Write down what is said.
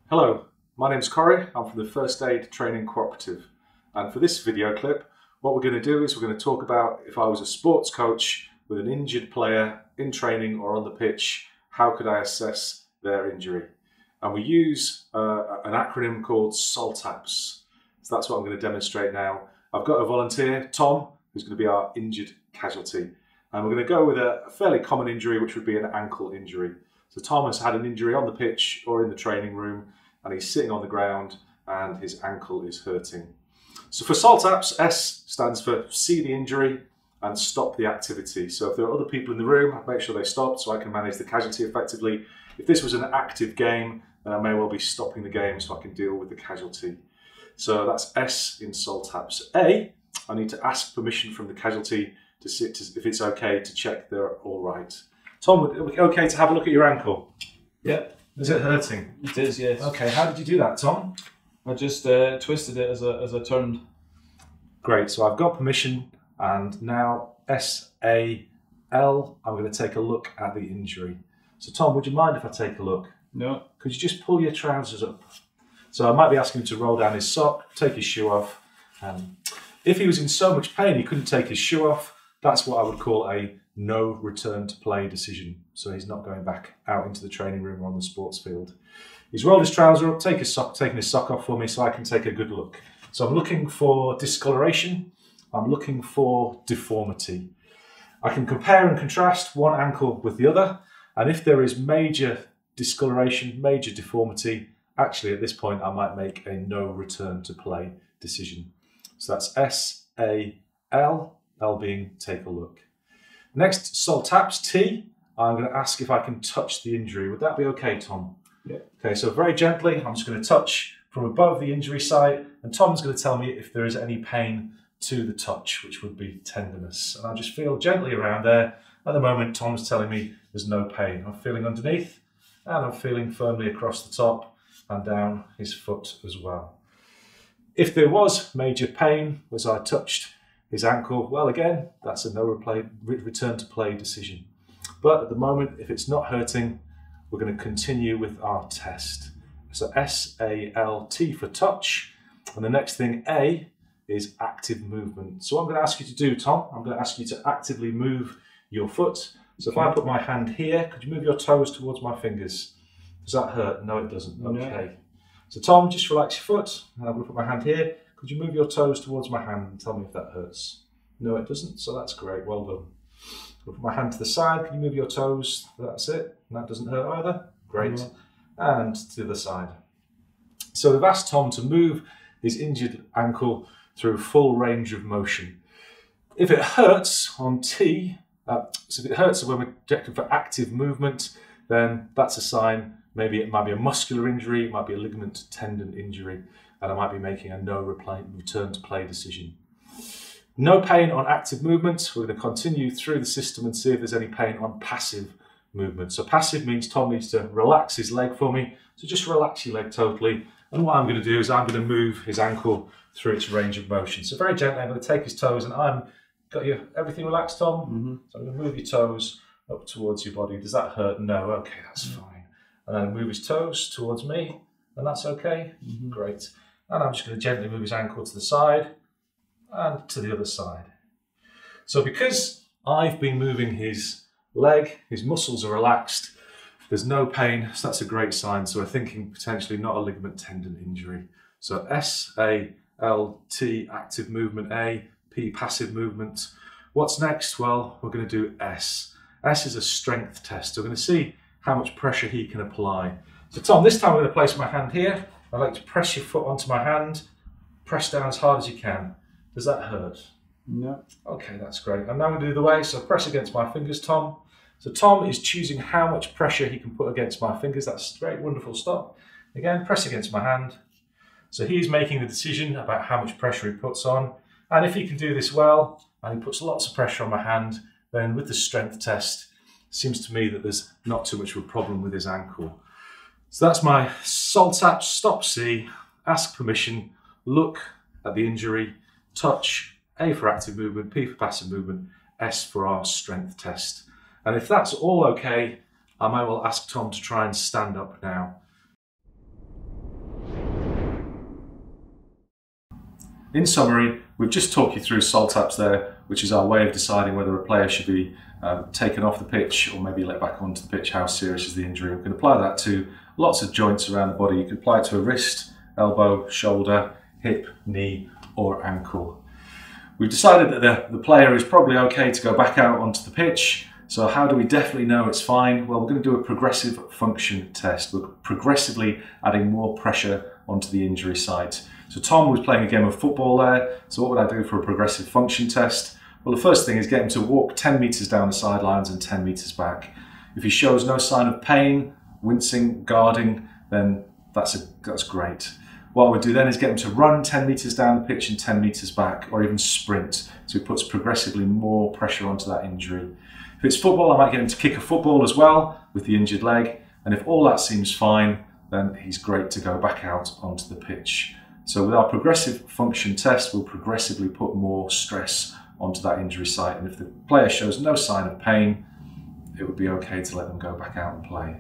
Hello, my name's Corey. I'm from the First Aid Training Co-operative, and for this video clip what we're going to do is we're going to talk about if I was a sports coach with an injured player in training or on the pitch, how could I assess their injury? And we use an acronym called SALTAPS. So that's what I'm going to demonstrate now. I've got a volunteer, Tom, who's going to be our injured casualty, and we're going to go with a fairly common injury, which would be an ankle injury. So Tom has had an injury on the pitch or in the training room, and he's sitting on the ground and his ankle is hurting. So for SALTAPS, S stands for see the injury and stop the activity. So if there are other people in the room, I'd make sure they stopped so I can manage the casualty effectively. If this was an active game, then I may well be stopping the game so I can deal with the casualty. So that's S in SALTAPS. A, I need to ask permission from the casualty to sit, if it's okay to check they're all right. Tom, would it be okay to have a look at your ankle? Yeah. Is it hurting? It is, yes. Okay, how did you do that, Tom? I just twisted it as I turned. Great, so I've got permission, and now S-A-L, I'm going to take a look at the injury. So Tom, would you mind if I take a look? No. Could you just pull your trousers up? So I might be asking him to roll down his sock, take his shoe off. If he was in so much pain he couldn't take his shoe off, that's what I would call a no return to play decision. So he's not going back out into the training room or on the sports field. He's rolled his trouser up, taking his sock off for me so I can take a good look. So I'm looking for discoloration. I'm looking for deformity. I can compare and contrast one ankle with the other. And if there is major discoloration, major deformity, actually at this point I might make a no return to play decision. So that's S-A-L, L being take a look. Next, SALTAPS, T, I'm going to ask if I can touch the injury. Would that be okay, Tom? Yeah. Okay, so very gently, I'm just going to touch from above the injury site, and Tom's going to tell me if there is any pain to the touch, which would be tenderness. And I'll just feel gently around there. At the moment, Tom's telling me there's no pain. I'm feeling underneath, and I'm feeling firmly across the top and down his foot as well. If there was major pain as I touched his ankle, well, again, that's a no return to play decision. But at the moment, if it's not hurting, we're going to continue with our test. So S-A-L-T for touch. And the next thing, A, is active movement. So what I'm going to ask you to do, Tom, I'm going to ask you to actively move your foot. So if I put my hand here, could you move your toes towards my fingers? Does that hurt? No, it doesn't. Okay. No. So Tom, just relax your foot. And I'm going to put my hand here. Could you move your toes towards my hand and tell me if that hurts? No, it doesn't. So that's great. Well done. I'll put my hand to the side. Can you move your toes? That's it. And that doesn't hurt either. Great. And to the side. So we've asked Tom to move his injured ankle through full range of motion. If it hurts on T, so if it hurts when we're checking for active movement, then that's a sign. Maybe it might be a muscular injury, it might be a ligament tendon injury, and I might be making a no return to play decision. No pain on active movement. We're going to continue through the system and see if there's any pain on passive movement. So passive means Tom needs to relax his leg for me. So just relax your leg totally. And what I'm going to do is I'm going to move his ankle through its range of motion. So very gently, I'm going to take his toes, and everything relaxed, Tom? Mm-hmm. So I'm going to move your toes up towards your body. Does that hurt? No. Okay, that's fine. And then move his toes towards me, and that's okay. Mm-hmm. Great. And I'm just going to gently move his ankle to the side and to the other side. So because I've been moving his leg, his muscles are relaxed, there's no pain, so that's a great sign. So we're thinking potentially not a ligament tendon injury. So S-A-L-T, active movement A, P, passive movement. What's next? Well, we're going to do S. S is a strength test. So we're going to see how much pressure he can apply. So Tom, this time I'm going to place my hand here. I'd like to press your foot onto my hand. Press down as hard as you can. Does that hurt? No. Okay, that's great. I'm now going to do the way. So press against my fingers, Tom. So Tom is choosing how much pressure he can put against my fingers. That's great, wonderful, stop. Again, press against my hand. So he's making the decision about how much pressure he puts on. And if he can do this well, and he puts lots of pressure on my hand, then with the strength test, it seems to me that there's not too much of a problem with his ankle. So that's my SALTAPS, stop C, ask permission, look at the injury, touch, A for active movement, P for passive movement, S for our strength test. And if that's all okay, I might well ask Tom to try and stand up now. In summary, we've just talked you through SALTAPS there, which is our way of deciding whether a player should be taken off the pitch or maybe let back onto the pitch, how serious is the injury. We can apply that to lots of joints around the body. You can apply it to a wrist, elbow, shoulder, hip, knee or ankle. We've decided that the player is probably okay to go back out onto the pitch. So how do we definitely know it's fine? Well, we're going to do a progressive function test. We're progressively adding more pressure onto the injury site. So Tom was playing a game of football there. So what would I do for a progressive function test? Well, the first thing is get him to walk 10 meters down the sidelines and 10 meters back. If he shows no sign of pain, wincing, guarding, then that's great. What I would do then is get him to run 10 meters down the pitch and 10 meters back, or even sprint. So he puts progressively more pressure onto that injury. If it's football, I might get him to kick a football as well with the injured leg. And if all that seems fine, then he's great to go back out onto the pitch. So with our progressive function test, we'll progressively put more stress onto that injury site. And if the player shows no sign of pain, it would be okay to let them go back out and play.